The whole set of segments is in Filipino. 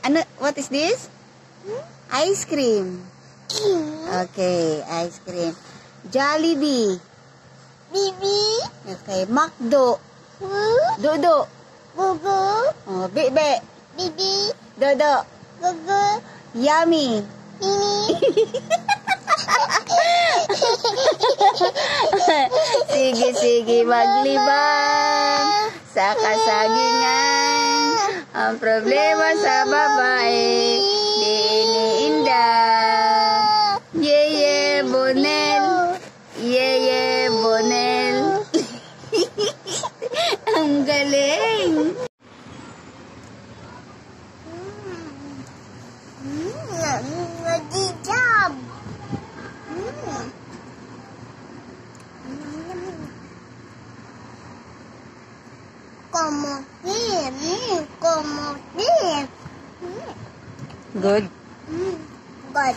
Ano, what is this? Ice cream. Okay, ice cream. Jollibee. Bibi. Okay, McDo. Dodo. Gugu. Oh, Bibe. Bibi. Dodo. Gugu. Yummy. Mimi. Sige, maglibang sa kasagingan. Ang problema sa babae, di iniinda. Yeye Bonel. Yeye Bonel. Ang galing. Nagijab. Komotin. Good. Good.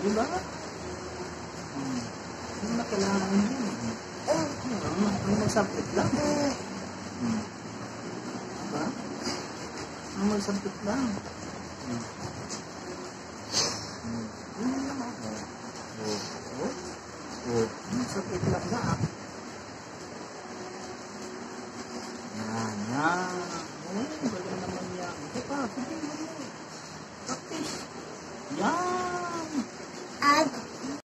Diba? Hindi na kailangan yun. Ang magsapit lang. Diba? Ang magsapit lang. Yun lang ako. Magsapit lang na. Yan. Galing naman yan. Ito pa, pwede mo. Practice. Yan.